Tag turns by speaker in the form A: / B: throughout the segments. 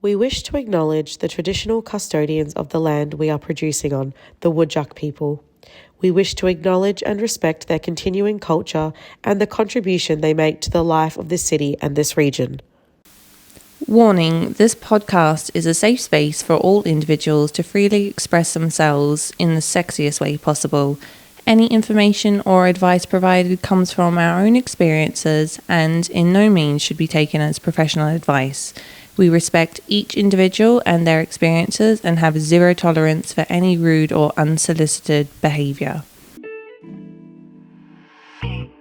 A: We wish to acknowledge the traditional custodians of the land we are producing on, the Woodjuk people. We wish to acknowledge and respect their continuing culture and the contribution they make to the life of this city and this region.
B: Warning, this podcast is a safe space for all individuals to freely express themselves in the sexiest way possible. Any information or advice provided comes from our own experiences and in no means should be taken as professional advice. We respect each individual and their experiences and have zero tolerance for any rude or unsolicited behaviour.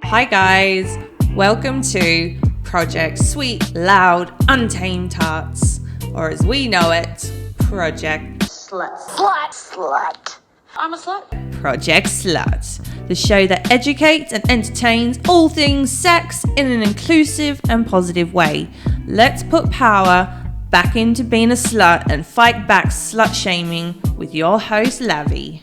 B: Hi guys, welcome to Project Sweet, Untamed Tarts, or as we know it, Project
C: Slut. I'm a slut.
B: Project S.L.U.T, the show that educates and entertains all things sex in an inclusive and positive way. Let's put power back into being a slut and fight back slut shaming with your host, Lavi.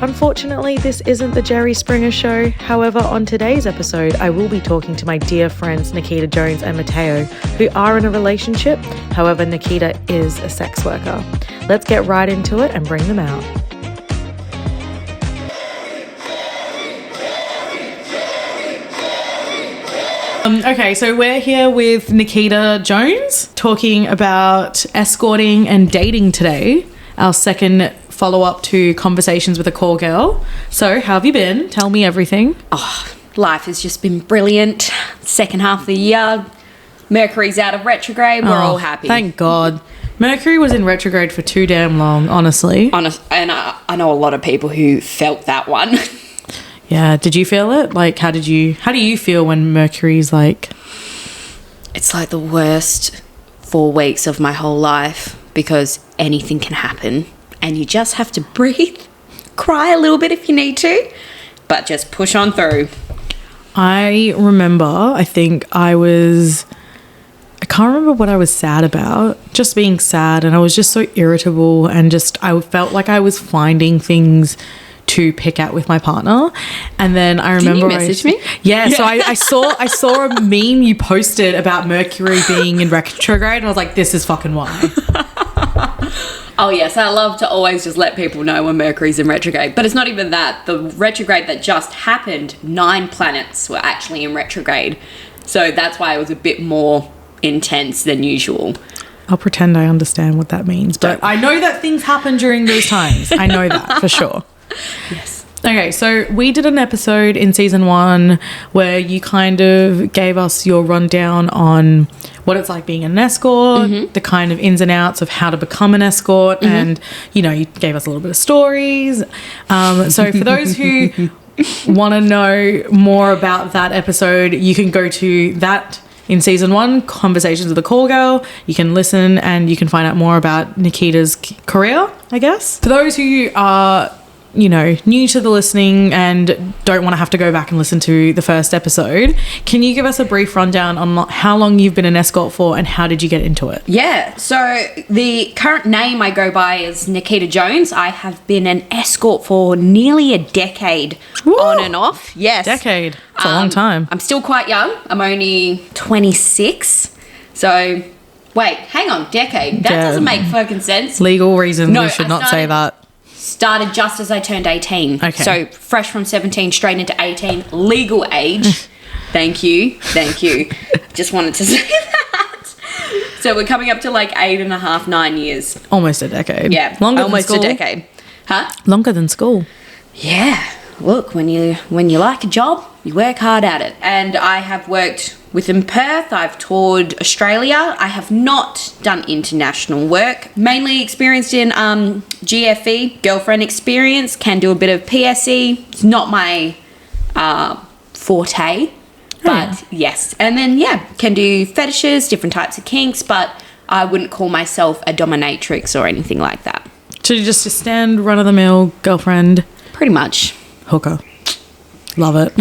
A: Unfortunately, this isn't the Jerry Springer show. However, on today's episode, I will be talking to my dear friends Nikita Jones and Mateo, who are in a relationship. However, Nikita is a sex worker. Let's get right into it and bring them out.
D: Okay, so we're here with Nikita Jones talking about escorting and dating today. Our second follow-up to Conversations with a Call Girl. So, how have you been? Tell me everything.
C: Oh, life has just been brilliant. Second half of the year, Mercury's out of retrograde. We're all happy.
D: Thank God. Mercury was in retrograde for too damn long, honestly.
C: And I know a lot of people who felt that one.
D: Yeah, did you feel it? Like, how do you feel when Mercury's like...
C: It's like the worst 4 weeks of my whole life because anything can happen and you just have to breathe, cry a little bit if you need to, but just push on through.
D: I remember, I can't remember what I was sad about, just being sad, and I was just so irritable and just, I felt like I was finding things to pick at with my partner. And then I remember...
C: Did you message me?
D: Yeah, so I saw a meme you posted about Mercury being in retrograde, and I was like, this is fucking why.
C: Oh yes, I love to always just let people know when Mercury's in retrograde. But it's not even that. The retrograde that just happened, 9 planets were actually in retrograde. So that's why it was a bit more intense than usual.
D: I'll pretend I understand what that means. But I know that things happen during those times. I know that for sure.
C: Yes.
D: Okay, so we did an episode in season 1 where you kind of gave us your rundown on what it's like being an escort, the kind of ins and outs of how to become an escort, and, you know, you gave us a little bit of stories. So for those who want to know more about that episode, you can go to that in season 1, Conversations with a Call Girl. You can listen and you can find out more about Nikita's career, I guess. For those who are... you know, new to the listening and don't want to have to go back and listen to the first episode, can you give us a brief rundown on how long you've been an escort for and how did you get into it?
C: Yeah, so the current name I go by is Nikita Jones. I have been an escort for nearly a decade. Woo! On and off. Yes.
D: Decade. It's a long time.
C: I'm still quite young. I'm only 26. So, wait, hang on, decade. That doesn't make fucking sense.
D: Legal reasons we should not say that.
C: Started just as I turned 18.
D: Okay.
C: So fresh from 17 straight into 18, legal age. Thank you. Just wanted to say that. So we're coming up to like 8.5, 9 years.
D: Almost a decade.
C: Yeah,
D: Longer
C: almost
D: than school.
C: a decade. Huh?
D: Longer than school.
C: Yeah. Look, when you like a job, you work hard at it. And I have worked within Perth. I've toured Australia. I have not done international work. Mainly experienced in GFE, girlfriend experience. Can do a bit of PSE. It's not my forte, but yes. And then, can do fetishes, different types of kinks, but I wouldn't call myself a dominatrix or anything like that.
D: So you're just a stand run-of-the-mill girlfriend?
C: Pretty much.
D: Hooker. Love it.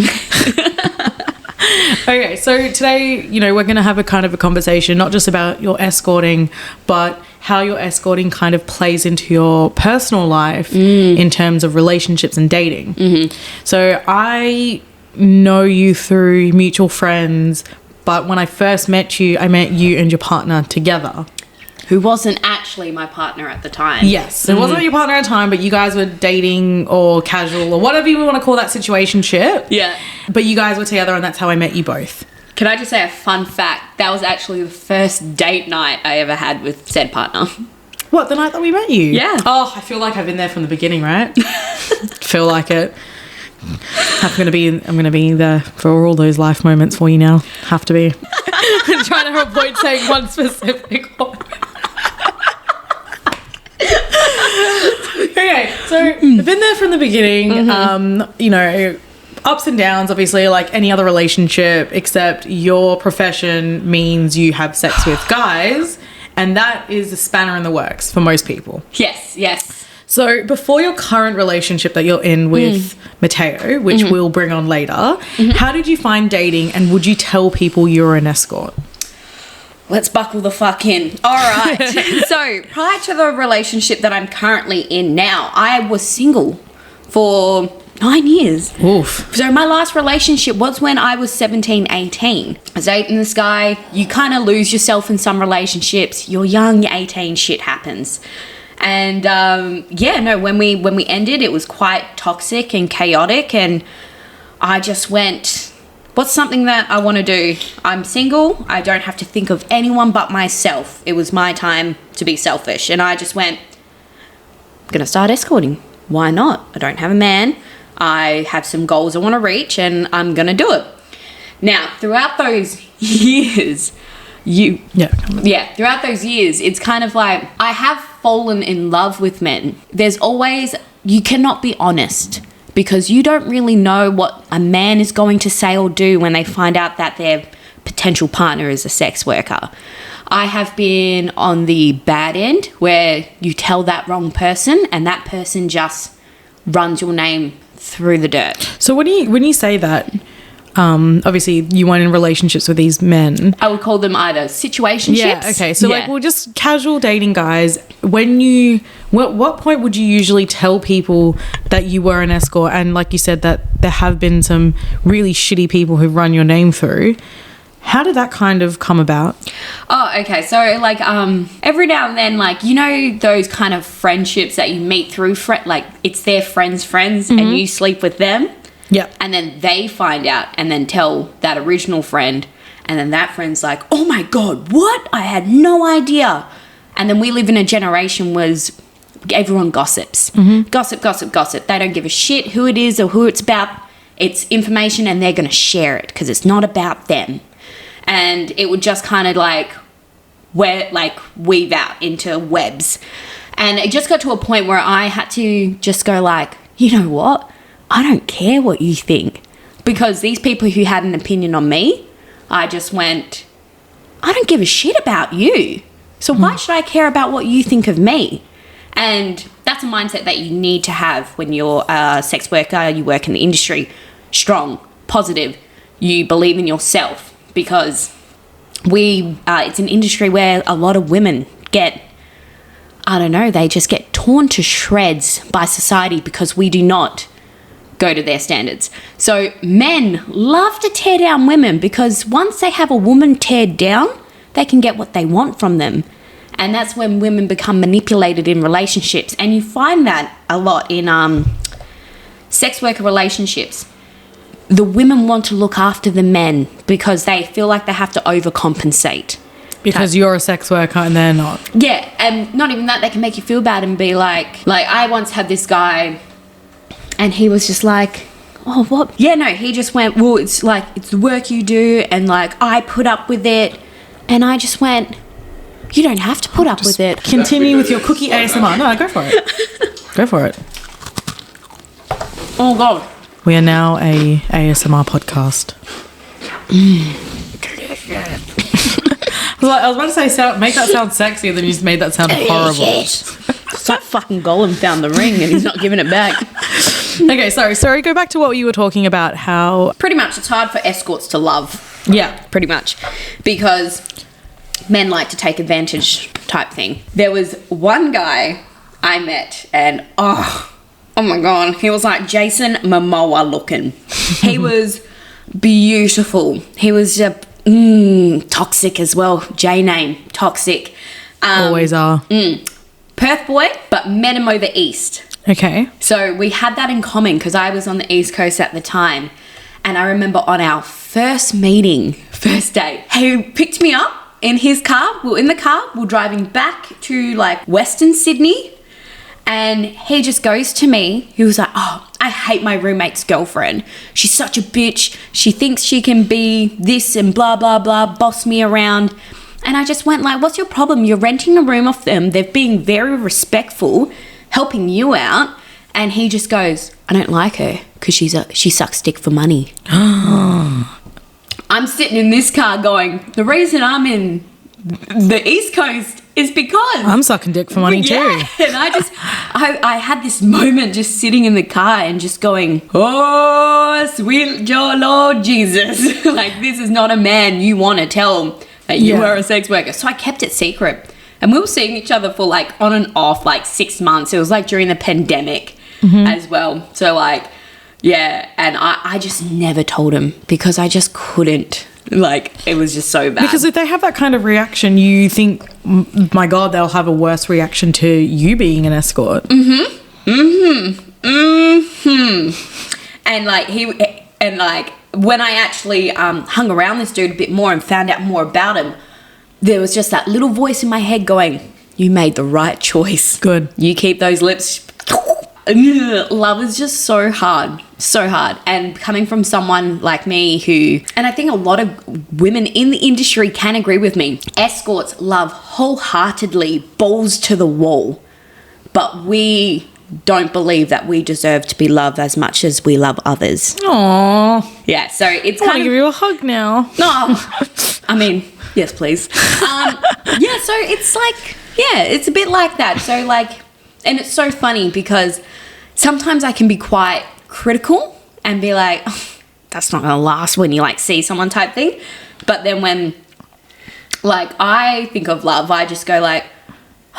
D: Okay, so today, you know, we're going to have a kind of a conversation, not just about your escorting, but how your escorting kind of plays into your personal life in terms of relationships and dating. So I know you through mutual friends but when I first met you, I met you and your partner together.
C: Who wasn't actually my partner at the time.
D: Yes, it wasn't your partner at the time, but you guys were dating or casual or whatever you want to call that situationship.
C: Yeah.
D: But you guys were together, and that's how I met you both.
C: Can I just say a fun fact? That was actually the first date night I ever had with said partner.
D: What, the night that we met you?
C: Yeah.
D: Oh, I feel like I've been there from the beginning, right? Feel like it. I'm gonna be there for all those life moments for you now. Have to be. I'm trying to avoid saying one specific one. Okay, so I've been there from the beginning. You know, ups and downs, obviously, like any other relationship, except your profession means you have sex with guys, and that is a spanner in the works for most people.
C: Yes.
D: So before your current relationship that you're in with Matteo, which we'll bring on later, how did you find dating, and would you tell people you're an escort?
C: Let's buckle the fuck in. All right. So prior to the relationship that I'm currently in now, I was single for 9 years.
D: Oof.
C: So my last relationship was when I was 17, 18. I was dating this guy. You kind of lose yourself in some relationships. You're young, you're 18, shit happens. And when we ended, it was quite toxic and chaotic, and I just went, what's something that I want to do? I'm single. I don't have to think of anyone but myself. It was my time to be selfish, and I just went, I'm gonna start escorting. Why not? I don't have a man. I have some goals I want to reach, and I'm gonna do it. Now, throughout those years, throughout those years, it's kind of like I have fallen in love with men. There's always, you cannot be honest because you don't really know what a man is going to say or do when they find out that their potential partner is a sex worker. I have been on the bad end where you tell that wrong person and that person just runs your name through the dirt.
D: So when you say that, obviously you weren't in relationships with these men.
C: I would call them either situationships.
D: Yeah, okay. So like, well, just casual dating guys. What point would you usually tell people that you were an escort? And like you said, that there have been some really shitty people who've run your name through. How did that kind of come about?
C: Oh, okay. So like every now and then, like, you know, those kind of friendships that you meet through like it's their friends' and you sleep with them.
D: Yeah.
C: And then they find out and then tell that original friend, and then that friend's like, oh my God, what? I had no idea. And then we live in a generation where everyone gossips. Gossip. They don't give a shit who it is or who it's about. It's information and they're going to share it because it's not about them. And it would just kind of weave out into webs. And it just got to a point where I had to just go like, you know what? I don't care what you think. Because these people who had an opinion on me, I just went, I don't give a shit about you. So why should I care about what you think of me? And that's a mindset that you need to have when you're a sex worker, you work in the industry. Strong, positive, you believe in yourself. Because it's an industry where a lot of women get, they just get torn to shreds by society because we do not go to their standards. So men love to tear down women because once they have a woman teared down, they can get what they want from them. And that's when women become manipulated in relationships. And you find that a lot in sex worker relationships. The women want to look after the men because they feel like they have to overcompensate.
D: Because you're a sex worker and they're not.
C: Yeah, and not even that, they can make you feel bad and be like I once had this guy and he was just like, oh, what? Yeah, no, he just went, well, it's the work you do and I put up with it. And I just went, you don't have to put up with it.
D: Continue with your cookie ASMR. No, go for it. Go for it.
C: Oh, God.
D: We are now a ASMR podcast. I was about to say, make that sound sexy, and then you just made that sound horrible.
C: It's like fucking Gollum found the ring and he's not giving it back.
D: Okay, sorry. Go back to what you were talking about. How
C: pretty much it's hard for escorts to love.
D: Yeah,
C: pretty much, because men like to take advantage type thing. There was one guy I met, and oh my God, he was like Jason Momoa looking. He was beautiful. He was Toxic as well. J name, toxic.
D: Always are.
C: Perth boy, but met him over east.
D: Okay.
C: So we had that in common because I was on the East Coast at the time. And I remember on our first meeting, first day, he picked me up in his car. We were in the car. We were driving back to like Western Sydney. And he just goes to me. He was like, oh, I hate my roommate's girlfriend. She's such a bitch. She thinks she can be this and blah, blah, blah, boss me around. And I just went like, what's your problem? You're renting a room off them. They're being very respectful, helping you out. And he just goes, I don't like her because she sucks dick for money. I'm sitting in this car going, the reason I'm in the East Coast is because
D: I'm sucking dick for money too.
C: And I had this moment just sitting in the car and just going, oh, sweet your Lord Jesus. Like, this is not a man you want to tell that you are a sex worker. So I kept it secret. And we were seeing each other for like on and off like 6 months. It was like during the pandemic as well. So like, yeah. And I just never told him because I just couldn't. Like, it was just so bad.
D: Because if they have that kind of reaction, you think, my God, they'll have a worse reaction to you being an escort.
C: And like when I actually hung around this dude a bit more and found out more about him, there was just that little voice in my head going, you made the right choice.
D: Good.
C: You keep those lips. Love is just so hard. And coming from someone like me who, and I think a lot of women in the industry can agree with me, escorts love wholeheartedly, balls to the wall, but we don't believe that we deserve to be loved as much as we love others.
D: Aww.
C: Yeah, so it's
D: I want
C: kind
D: to
C: of...
D: give you a hug now.
C: No, I mean, yes, please. Yeah, so it's like, yeah, it's a bit like that. So like, and it's so funny because sometimes I can be quite critical and be like, oh, that's not going to last when you like see someone type thing. But then when like I think of love, I just go like,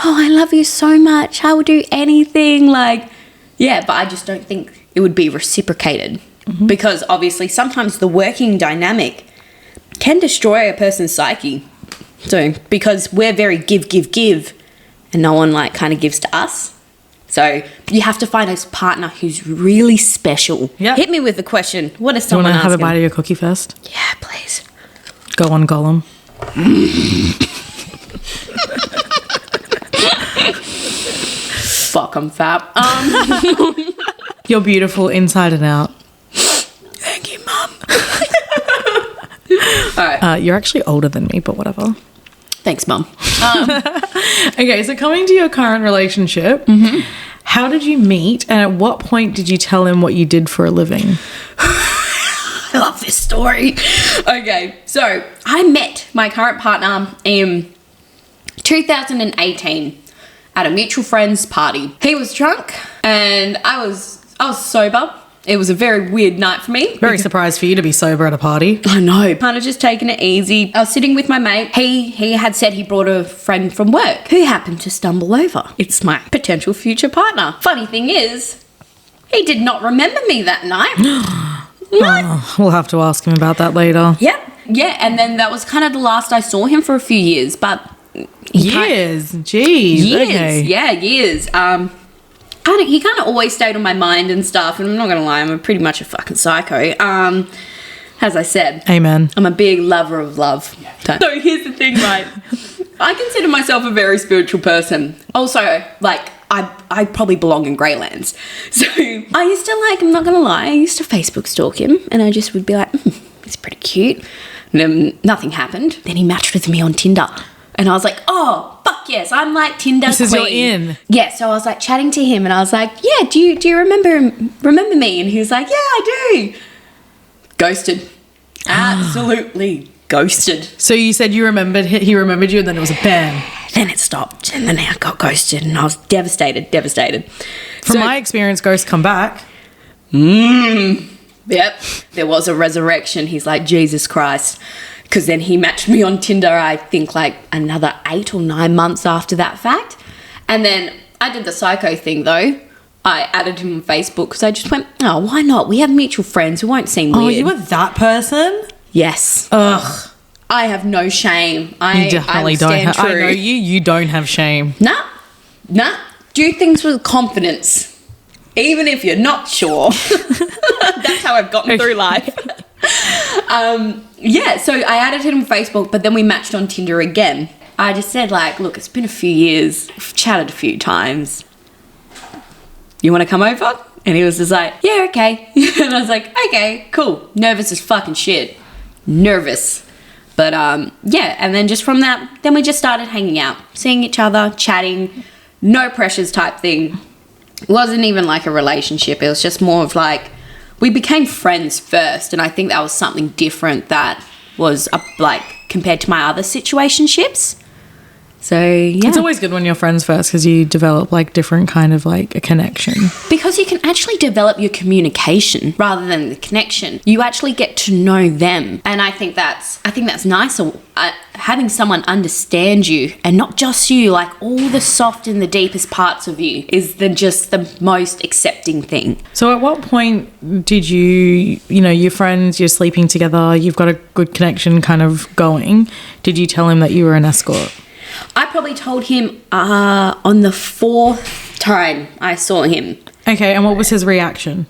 C: oh, I love you so much. I will do anything. Like, yeah, but I just don't think it would be reciprocated because obviously sometimes the working dynamic can destroy a person's psyche. So because we're very give, and no one like kind of gives to us. So you have to find a partner who's really special.
D: Yep.
C: Hit me with the question. What is
D: Do you
C: someone
D: want to have a
C: asking?
D: bite of your cookie first?
C: Yeah, please.
D: Go on, Gollum.
C: Fuck, I'm fat.
D: You're beautiful inside and out.
C: Thank you, Mum. All right.
D: You're actually older than me, but whatever.
C: Thanks, Mum.
D: Okay, so coming to your current relationship, how did you meet and at what point did you tell him what you did for a living?
C: I love this story. Okay, so I met my current partner in 2018 at a mutual friend's party. He was drunk and I was sober. It was a very weird night for me.
D: Very surprised for you to be sober at a party.
C: I know. Kind of just taking it easy. I was sitting with my mate. He had said he brought a friend from work who happened to stumble over. It's my potential future partner. Funny thing is, he did not remember me that night. What?
D: Oh, we'll have to ask him about that later.
C: Yep. Yeah, and then that was kind of the last I saw him for a few years, but...
D: Years? Jeez.
C: Years.
D: Okay.
C: Yeah, years. He kind of always stayed on my mind and stuff, and I'm not going to lie, I'm pretty much a fucking psycho. As I said,
D: Amen.
C: I'm a big lover of love. So here's the thing, right? I consider myself a very spiritual person. Also, like, I probably belong in Greylands. So I used to, like, I'm not going to lie, I used to Facebook stalk him, and I just would be like, he's pretty cute. And then nothing happened. Then he matched with me on Tinder. And I was like, oh, fuck yes, I'm like Tinder
D: This is
C: queen.
D: your in.
C: Yeah, so I was like chatting to him and I was like, yeah, do you remember me? And he was like, yeah, I do. Ghosted. Absolutely ghosted.
D: So you said you remembered, he remembered you and then it was a bam.
C: Then it stopped and then I got ghosted and I was devastated.
D: From my experience, ghosts come back.
C: Yep, there was a resurrection. He's like, Jesus Christ. Because then he matched me on Tinder, I think, like another 8 or 9 months after that fact. And then I did the psycho thing, though. I added him on Facebook because I just went, oh, why not? We have mutual friends. We won't seem weird.
D: Oh, you were that person?
C: Yes.
D: Ugh.
C: I have no shame.
D: You definitely don't have. I know you. You don't have shame.
C: Nah. Do things with confidence, even if you're not sure. That's how I've gotten through life. Yeah, so I added him on Facebook, but then we matched on Tinder again. I just said, like, look, it's been a few years. We've chatted a few times. You want to come over? And he was just like, yeah, okay. And I was like, okay, cool. Nervous as fucking shit. Nervous. But, yeah, and then just from that, then we just started hanging out, seeing each other, chatting, no pressures type thing. It wasn't even like a relationship. It was just more of like, we became friends first, and I think that was something different that was, like, compared to my other situationships. So, yeah.
D: It's always good when you're friends first because you develop, like, different kind of, like, a connection.
C: Because you can actually develop your communication rather than the connection. You actually get to know them. And I think that's nice. Having someone understand you, and not just you, like all the soft and the deepest parts of you, is just the most accepting thing.
D: So at what point did your friends, you're sleeping together, you've got a good connection kind of going, did you tell him that you were an escort?
C: I probably told him on the 4th time I saw him.
D: Okay, and what was his reaction?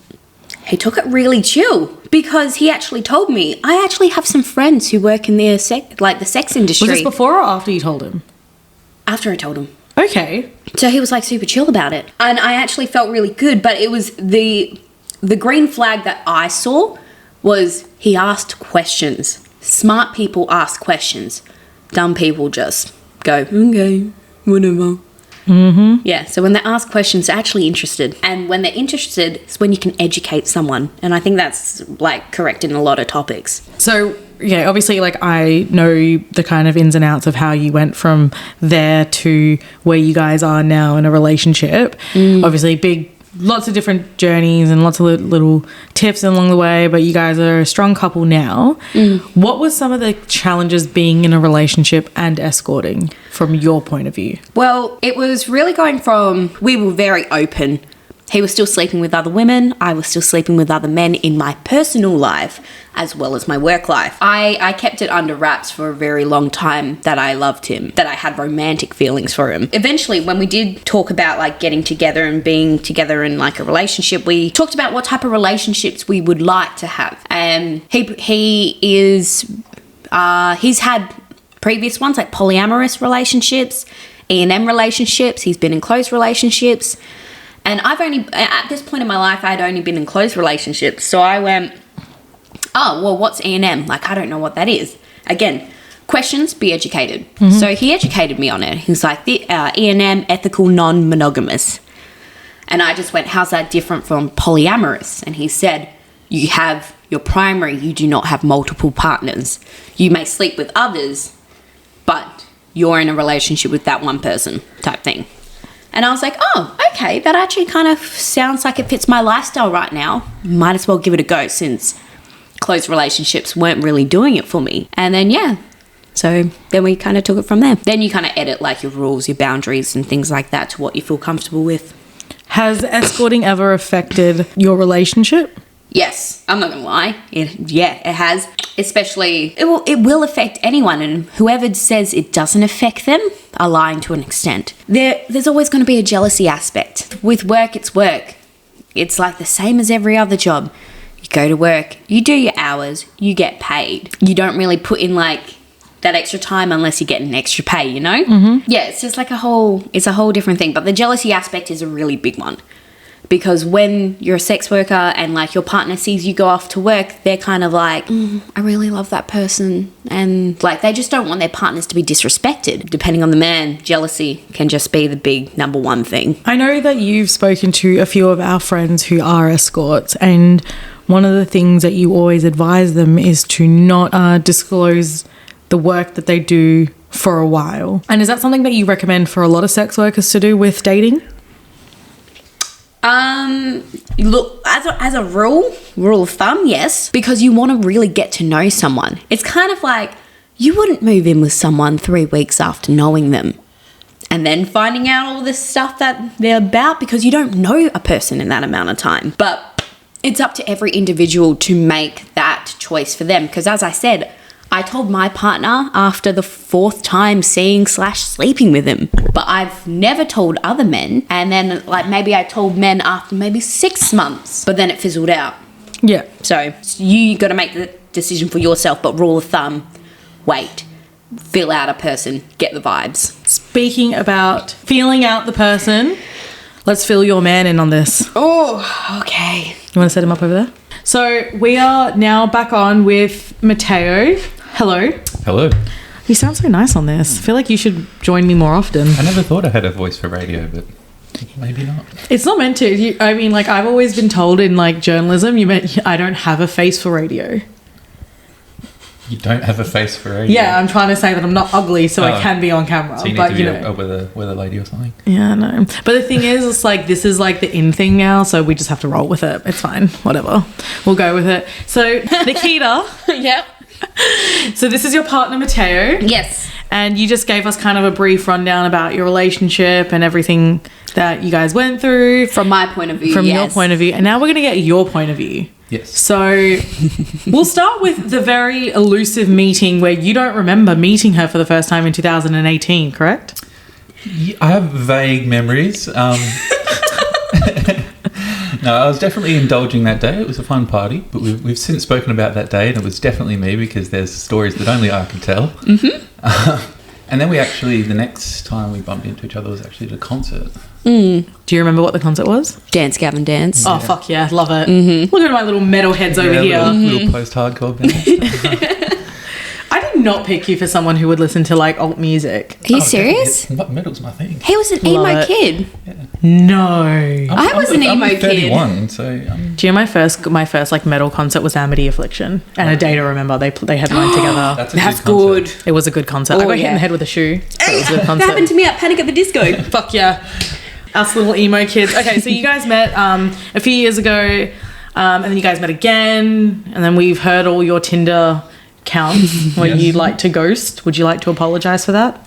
C: He took it really chill because he actually told me, I actually have some friends who work in the sex industry.
D: Was this before or after you told him?
C: After I told him.
D: Okay.
C: So he was like super chill about it. And I actually felt really good, but it was the green flag that I saw was he asked questions. Smart people ask questions. Dumb people just go, okay, whatever.
D: Mm-hmm.
C: Yeah, so when they ask questions, they're actually interested. And when they're interested, it's when you can educate someone. And I think that's, like, correct in a lot of topics.
D: So, yeah, obviously, like, I know the kind of ins and outs of how you went from there to where you guys are now in a relationship. Obviously, lots of different journeys and lots of little tips along the way, but you guys are a strong couple now. What was some of the challenges being in a relationship and escorting from your point of view?
C: Well, it was really going from, we were very open. He was still sleeping with other women. I was still sleeping with other men in my personal life as well as my work life. I kept it under wraps for a very long time that I loved him, that I had romantic feelings for him. Eventually, when we did talk about, like, getting together and being together in, like, a relationship, we talked about what type of relationships we would like to have. And he's had previous ones, like polyamorous relationships, E&M relationships. He's been in close relationships. And at this point in my life, I'd only been in close relationships. So I went, oh, well, what's E&M? Like, I don't know what that is. Again, questions, be educated. So he educated me on it. He's like, E&M, ethical, non-monogamous. And I just went, how's that different from polyamorous? And he said, you have your primary, you do not have multiple partners. You may sleep with others, but you're in a relationship with that one person type thing. And I was like, oh, okay, that actually kind of sounds like it fits my lifestyle right now. Might as well give it a go since close relationships weren't really doing it for me. And then, yeah, so then we kind of took it from there. Then you kind of edit, like, your rules, your boundaries and things like that to what you feel comfortable with.
D: Has escorting ever affected your relationship?
C: Yes, I'm not gonna lie. It has. Especially, it will affect anyone, and whoever says it doesn't affect them are lying to an extent. There's always going to be a jealousy aspect. With work, it's work. It's like the same as every other job. You go to work, you do your hours, you get paid. You don't really put in, like, that extra time unless you get an extra pay, you know? Yeah, it's just like a whole different thing. But the jealousy aspect is a really big one. Because when you're a sex worker and, like, your partner sees you go off to work, they're kind of like, I really love that person. And, like, they just don't want their partners to be disrespected. Depending on the man, jealousy can just be the big number one thing.
D: I know that you've spoken to a few of our friends who are escorts, and one of the things that you always advise them is to not disclose the work that they do for a while. And is that something that you recommend for a lot of sex workers to do with dating?
C: Look, as a rule of thumb, yes, because you want to really get to know someone. It's kind of like you wouldn't move in with someone 3 weeks after knowing them and then finding out all this stuff that they're about because you don't know a person in that amount of time. But it's up to every individual to make that choice for them because, as I said, I told my partner after the 4th time seeing/sleeping with him, but I've never told other men. And then like maybe I told men after maybe 6 months, but then it fizzled out.
D: Yeah.
C: So you got to make the decision for yourself, but rule of thumb, wait, feel out a person, get the vibes.
D: Speaking about feeling out the person, let's fill your man in on this.
C: Oh, okay.
D: You want to set him up over there? So we are now back on with Mateo. Hello.
E: Hello.
D: You sound so nice on this. I feel like you should join me more often.
E: I never thought I had a voice for radio, but maybe not.
D: It's not meant to. I mean, like, I've always been told in, like, journalism, I don't have a face for radio.
E: You don't have a face for radio?
D: Yeah, I'm trying to say that I'm not ugly, so I can be on camera.
E: So you need to be a weather lady or something?
D: Yeah, I know. But the thing is, it's like, this is like the in thing now, so we just have to roll with it. It's fine. Whatever. We'll go with it. So, Nikita.
C: Yep.
D: So this is your partner, Mateo.
C: Yes.
D: And you just gave us kind of a brief rundown about your relationship and everything that you guys went through.
C: From my point of view,
D: From your point of view. And now we're going to get your point of view.
E: Yes.
D: So we'll start with the very elusive meeting where you don't remember meeting her for the first time in 2018, correct?
E: Yeah, I have vague memories. No, I was definitely indulging that day. It was a fun party, but we've since spoken about that day, and it was definitely me because there's stories that only I can tell. Mm-hmm. And then the next time we bumped into each other was actually at a concert.
D: Mm. Do you remember what the concert was?
C: Dance Gavin Dance.
D: Oh, fuck yeah, love it. Mm-hmm. Look at my little metalheads over here.
E: Little post-hardcore band.
D: I did not pick you for someone who would listen to, like, alt music.
C: Are you serious?
E: Metal's my thing.
C: He was an emo kid.
E: Yeah.
D: No.
C: I was an emo
E: I'm 31,
C: kid.
E: so...
D: Do you know my first like metal concert was Amity Affliction and A Day to Remember. They headlined together.
C: That's good.
D: It was a good concert. I got hit in the head with a shoe. It was a good concert.
C: That happened to me at Panic at the Disco.
D: Fuck yeah. Us little emo kids. Okay, so you guys met a few years ago, and then you guys met again, and then we've heard all your Tinder counts where you like to ghost. Would you like to apologise for that?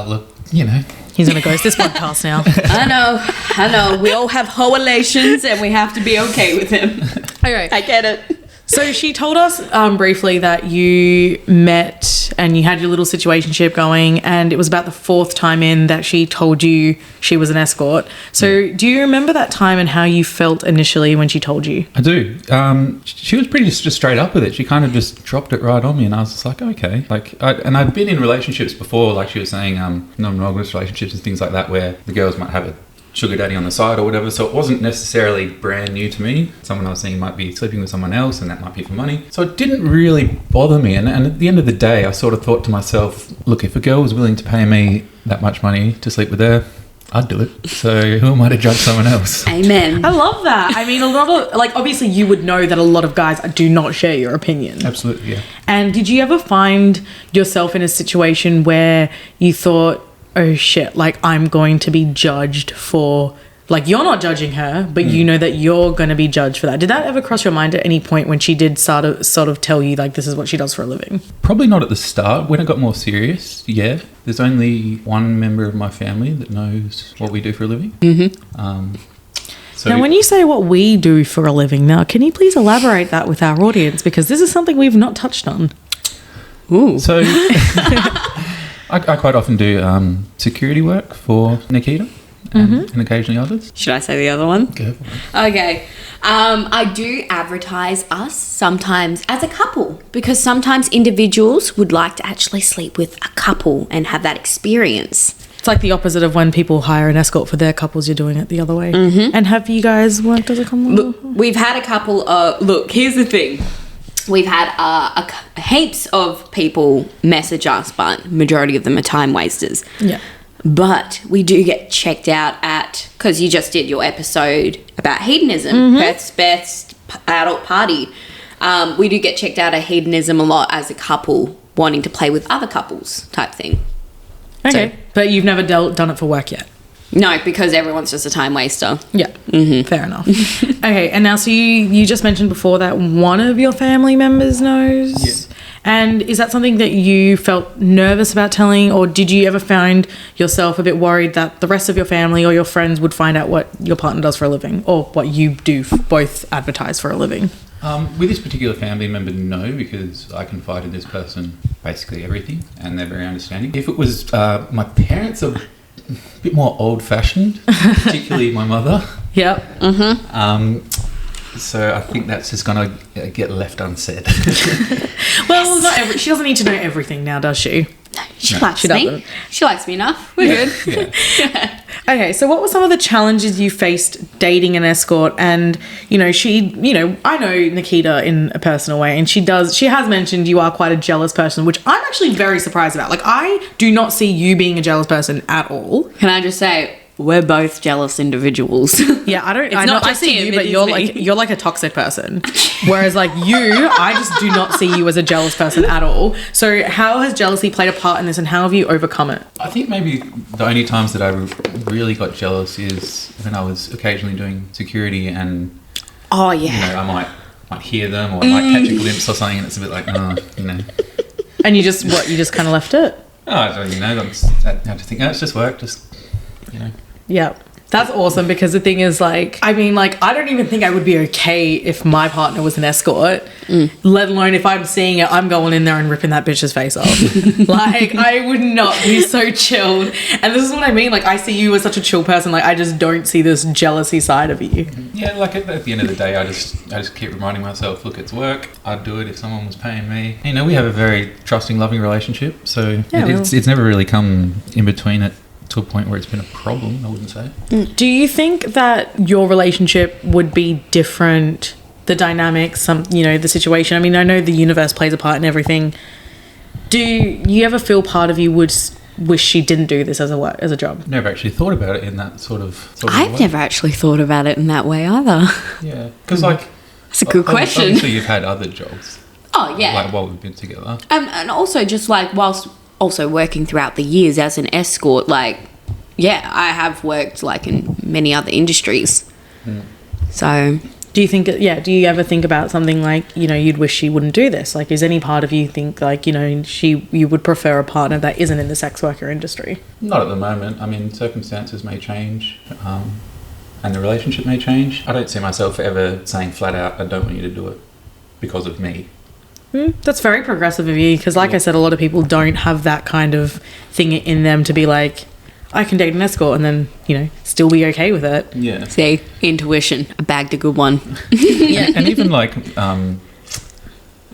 E: Look, you know.
D: He's going to ghost this podcast now.
C: I know. We all have relations and we have to be okay with him.
D: Okay.
C: I get it.
D: So she told us briefly that you met and you had your little situationship going, and it was about the 4th time in that she told you she was an escort. So do you remember that time and how you felt initially when she told you?
E: I do. She was pretty just straight up with it. She kind of just dropped it right on me, and I was just like, okay. And I'd been in relationships before, like she was saying, non-monogamous relationships and things like that, where the girls might have a sugar daddy on the side or whatever, so it wasn't necessarily brand new to me. Someone I was seeing might be sleeping with someone else, and that might be for money. So it didn't really bother me, and at the end of the day, I sort of thought to myself, look, if a girl was willing to pay me that much money to sleep with her, I'd do it. So who am I to judge someone else?
C: Amen.
D: I love that. I mean, a lot of, like, obviously you would know that a lot of guys do not share your opinion.
E: Absolutely, yeah.
D: And did you ever find yourself in a situation where you thought, oh shit, like, I'm going to be judged for, like, you're not judging her, but you know that you're going to be judged for that? Did that ever cross your mind at any point when she did sort of tell you, like, this is what she does for a living? Probably
E: not at the start. When it got more serious, yeah. There's only one member of my family that knows what we do for a living. Mm-hmm. So
D: now, when you say what we do for a living, now, can you please elaborate that with our audience? Because this is something we've not touched on.
C: Ooh.
E: So I quite often do security work for Nikita and occasionally others.
C: Should I say the other one?
E: Go for it.
C: Okay. I do advertise us sometimes as a couple, because sometimes individuals would like to actually sleep with a couple and have that experience.
D: It's like the opposite of when people hire an escort for their couples. You're doing it the other way. Mm-hmm. And have you guys worked as a couple?
C: Look, we've had a couple look, here's the thing. We've had heaps of people message us, but majority of them are time wasters.
D: Yeah.
C: But we do get checked out at, because you just did your episode about hedonism, Perth's best adult party. We do get checked out at hedonism a lot as a couple wanting to play with other couples type thing.
D: Okay.
C: So,
D: but you've never done it for work yet?
C: No, because everyone's just a time waster.
D: Yeah. Mm-hmm. Fair enough. Okay. And now, so you just mentioned before that one of your family members knows.
E: Yeah.
D: And is that something that you felt nervous about telling, or did you ever find yourself a bit worried that the rest of your family or your friends would find out what your partner does for a living, or what you do both advertise for a living?
E: With this particular family member, no, because I confide in this person basically everything, and they're very understanding. If it was my parents, are a bit more old-fashioned, particularly my mother.
D: Yep.
E: So I think that's just going to get left unsaid.
D: Well, she doesn't need to know everything now, does she?
C: She likes me.
D: doesn't.
C: She likes me enough. We're good.
E: Yeah.
D: Okay, so what were some of the challenges you faced dating an escort? And, I know Nikita in a personal way, and she has mentioned you are quite a jealous person, which I'm actually very surprised about. Like, I do not see you being a jealous person at all.
C: Can I just say, we're both jealous individuals.
D: Yeah, I
C: Not
D: not
C: just
D: see
C: him,
D: you,
C: it
D: but
C: is
D: you're like a toxic person. Whereas like you, I just do not see you as a jealous person at all. So how has jealousy played a part in this, and how have you overcome it?
E: I think maybe the only times that I really got jealous is when I was occasionally doing security, and
C: Oh, yeah.
E: I might hear them, or I might catch a glimpse or something, and it's a bit like,
D: And you just kind of left it?
E: I have to think, it's just work,
D: Yeah. That's awesome, because the thing is, like, I don't even think I would be okay if my partner was an escort, let alone if I'm seeing it, I'm going in there and ripping that bitch's face off. Like, I would not be so chilled. And this is what I mean. Like, I see you as such a chill person. Like, I just don't see this jealousy side of you.
E: Yeah, like at the end of the day, I just keep reminding myself, look, it's work. I'd do it if someone was paying me. We have a very trusting, loving relationship, so it's never really come in between it to a point where it's been a problem, I wouldn't say.
D: Do you think that your relationship would be different, the dynamics, the situation? I mean, I know the universe plays a part in everything. Do you ever feel part of you would wish she didn't do this as a job?
E: Never actually thought about it in that sort of
C: I've
E: way.
C: never actually thought about it in that way either.
E: Yeah, because like...
C: It's a good question.
E: Obviously you've had other jobs.
C: Oh, yeah.
E: Like while we've been together.
C: And also just like whilst also working throughout the years as an escort, like, yeah, I have worked like in many other industries. So
D: do you ever think about something like, you'd wish she wouldn't do this? Like, is any part of you think like, you would prefer a partner that isn't in the sex worker industry?
E: Not at the moment. I mean, circumstances may change, and the relationship may change. I don't see myself ever saying flat out, I don't want you to do it because of me.
D: That's very progressive of you, because I said, a lot of people don't have that kind of thing in them to be like, I can date an escort and then, still be okay with it.
E: Yeah.
C: See, intuition. I bagged a good one.
E: Yeah. And even like,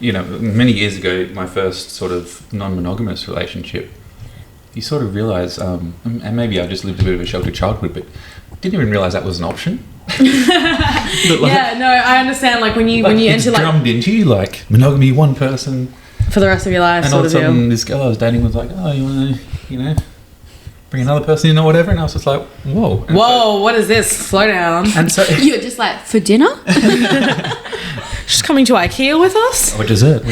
E: many years ago, my first sort of non-monogamous relationship, you sort of realise, and maybe I just lived a bit of a sheltered childhood, but didn't even realise that was an option.
D: I understand. Like when you enter, like,
E: drummed into you, like monogamy, one person
D: for the rest of your life,
E: and all of a sudden this girl I was dating was like, oh, you want to, bring another person in or whatever, and I was just like, whoa. And
D: what is this? Slow down.
E: And so
C: you're just like, for dinner?
D: She's coming to IKEA with us?
E: Or dessert.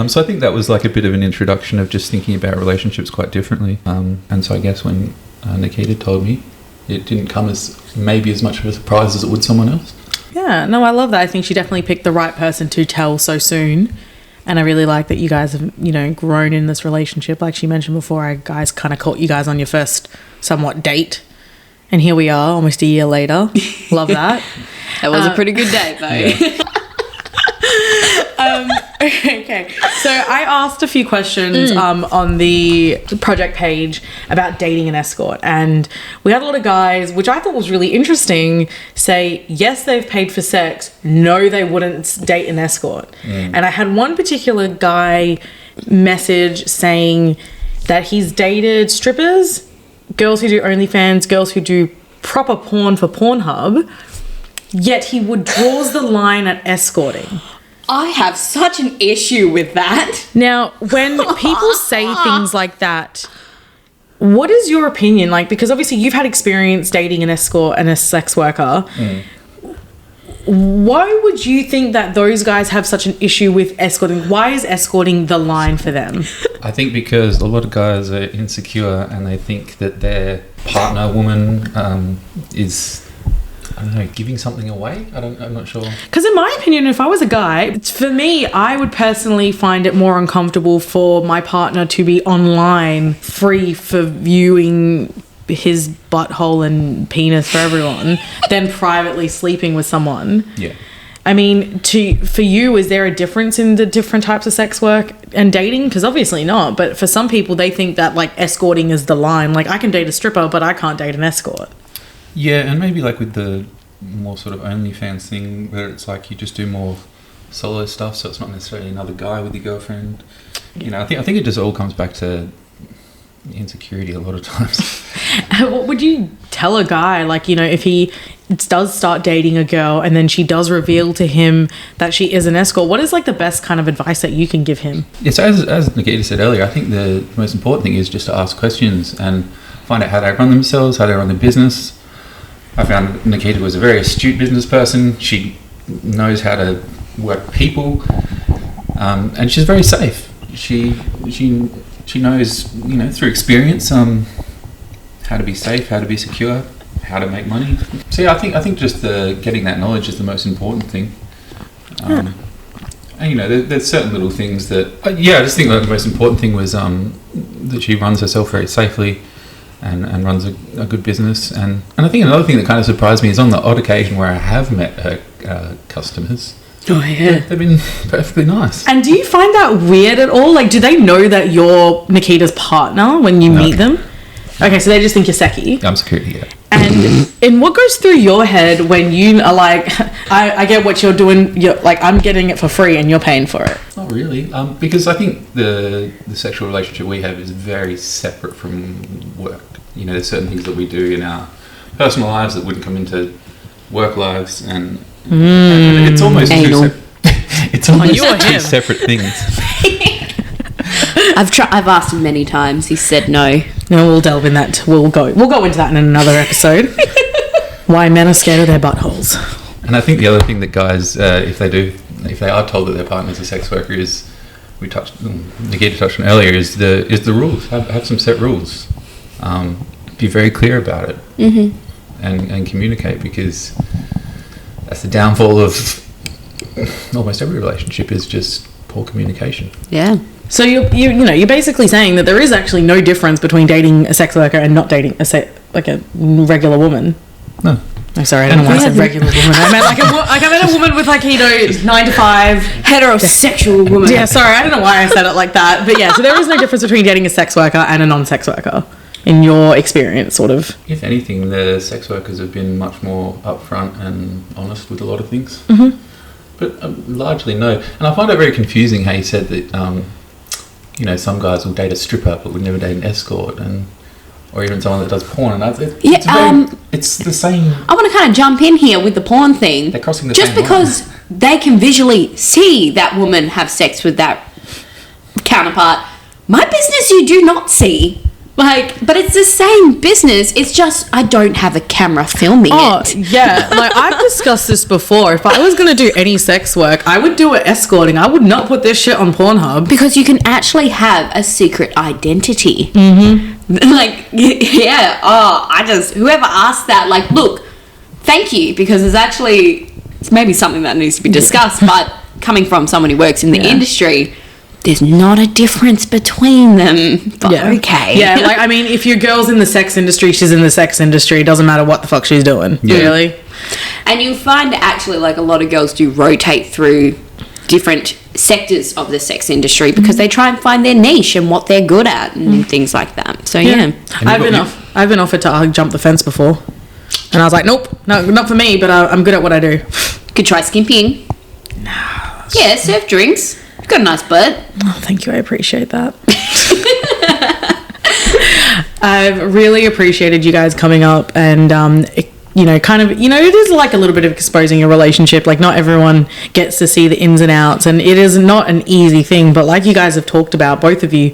E: So I think that was like a bit of an introduction of just thinking about relationships quite differently. And so I guess when Nikita told me, it didn't come as maybe as much of a surprise as it would someone else.
D: Yeah, no, I love that. I think she definitely picked the right person to tell so soon. And I really like that you guys have, grown in this relationship. Like she mentioned before, I guys kind of caught you guys on your first somewhat date. And here we are, almost a year later. Love that.
C: That was a pretty good date, though.
E: Yeah.
D: Okay, so I asked a few questions on the project page about dating an escort, and we had a lot of guys, which I thought was really interesting, say yes, they've paid for sex, no, they wouldn't date an escort. And I had one particular guy message saying that he's dated strippers, girls who do OnlyFans, girls who do proper porn for Pornhub, yet he withdraws the line at escorting.
C: I have such an issue with that.
D: Now, when people say things like that, what is your opinion? Like, because obviously you've had experience dating an escort and a sex worker. Why would you think that those guys have such an issue with escorting? Why is escorting the line for them?
E: I think because a lot of guys are insecure and they think that their partner woman is... I don't know, giving something away? I'm not sure.
D: Because in my opinion, if I was a guy, for me, I would personally find it more uncomfortable for my partner to be online free for viewing his butthole and penis for everyone than privately sleeping with someone.
E: Yeah.
D: I mean, for you, is there a difference in the different types of sex work and dating? Because obviously not. But for some people, they think that like escorting is the line. Like, I can date a stripper, but I can't date an escort.
E: Yeah, and maybe like with the more sort of OnlyFans thing, where it's like you just do more solo stuff, so it's not necessarily another guy with your girlfriend. You know, I think it just all comes back to insecurity a lot of times.
D: What would you tell a guy, like, you know, if he does start dating a girl and then she does reveal to him that she is an escort? What is like the best kind of advice that you can give him?
E: Yeah, so as Nikita said earlier, I think the most important thing is just to ask questions and find out how they run themselves, how they run their business. I found Nikita was a very astute business person. She knows how to work people, and she's very safe. She knows, you know, through experience, how to be safe, how to be secure, how to make money. So yeah, I think just getting that knowledge is the most important thing. And you know, there's certain little things that I just think that the most important thing was that she runs herself very safely and runs a good business. And I think another thing that kind of surprised me is on the odd occasion where I have met her customers.
C: Oh, yeah.
E: They've been perfectly nice.
D: And do you find that weird at all? Like, do they know that you're Nikita's partner when you meet them? Okay, so they just think you're Seki.
E: I'm security, yeah.
D: And what goes through your head when you are like, I get what you're doing, you're like, I'm getting it for free and you're paying for it?
E: Not really, because I think the sexual relationship we have is very separate from work. You know, there's certain things that we do in our personal lives that wouldn't come into work lives, and it's almost two separate things.
C: I've asked him many times. He said no.
D: No, we'll delve in that. We'll go into that in another episode. Why men are scared of their buttholes.
E: And I think the other thing that guys, if they are told that their partner's a sex worker, is Nikita touched on earlier, is the rules. Have some set rules. Be very clear about it, and communicate, because that's the downfall of almost every relationship, is just poor communication.
C: Yeah.
D: So you're basically saying that there is actually no difference between dating a sex worker and not dating a regular woman.
E: No.
D: I'm sorry, I don't know why I said regular woman. I meant a woman with, like, you know, 9 to 5
C: heterosexual woman.
D: Yeah, sorry, I don't know why I said it like that. But yeah, so there is no difference between dating a sex worker and a non-sex worker in your experience, sort of.
E: If anything, the sex workers have been much more upfront and honest with a lot of things. But largely no. And I find it very confusing how you said that, you know, some guys will date a stripper but would never date an escort, or even someone that does porn. And it's the same.
C: I want to kind of jump in here with the porn thing.
E: They're crossing the
C: just
E: same
C: because
E: line.
C: They can visually see that woman have sex with that counterpart. My business you do not see. Like, but it's the same business. It's just I don't have a camera filming it.
D: Yeah. Like, I've discussed this before. If I was going to do any sex work, I would do it escorting. I would not put this shit on Pornhub.
C: Because you can actually have a secret identity. Like, yeah. Whoever asked that, like, look, thank you. Because it's maybe something that needs to be discussed. But coming from someone who works in the industry, there's not a difference between them. But okay.
D: Yeah, like, I mean, if your girl's in the sex industry, she's in the sex industry. It doesn't matter what the fuck she's doing. Yeah. Really.
C: And you find actually, like, a lot of girls do rotate through different sectors of the sex industry because they try and find their niche and what they're good at and things like that. So yeah.
D: I've been offered to jump the fence before, and I was like, nope, no, not for me. But I'm good at what I do.
C: Could try skimping.
D: No.
C: Yeah, serve drinks. Got a nice butt.
D: Oh, thank you. I appreciate that. I've really appreciated you guys coming up and, you know, kind of, you know, it is like a little bit of exposing a relationship. Like, not everyone gets to see the ins and outs, and it is not an easy thing. But like you guys have talked about, both of you,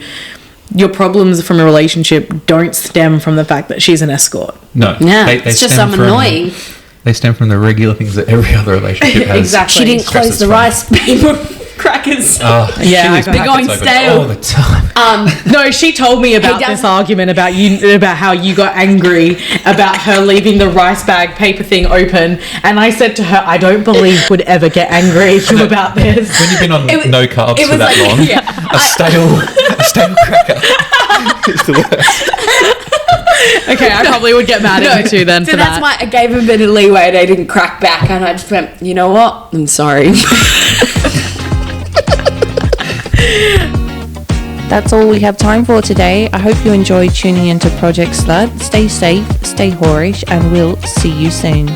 D: your problems from a relationship don't stem from the fact that she's an escort.
E: No.
C: It's just some annoying.
E: They stem from the regular things that every other relationship has.
D: Exactly.
C: She didn't close the rice paper crackers.
D: Yeah,
C: they're going stale
E: all the time.
D: No, she told me about this argument about how you got angry about her leaving the rice bag paper thing open, and I said to her, I don't believe would ever get angry about this.
E: When you've been on no carbs for that long, a stale cracker is the worst.
D: Okay, I probably would get mad at you too then
C: So
D: for
C: that's
D: that.
C: why I gave him a bit of leeway. They didn't crack back, and I just went, you know what? I'm sorry.
B: That's all we have time for today. I hope you enjoyed tuning into Project S.L.U.T. Stay safe, stay whorish, and we'll see you soon.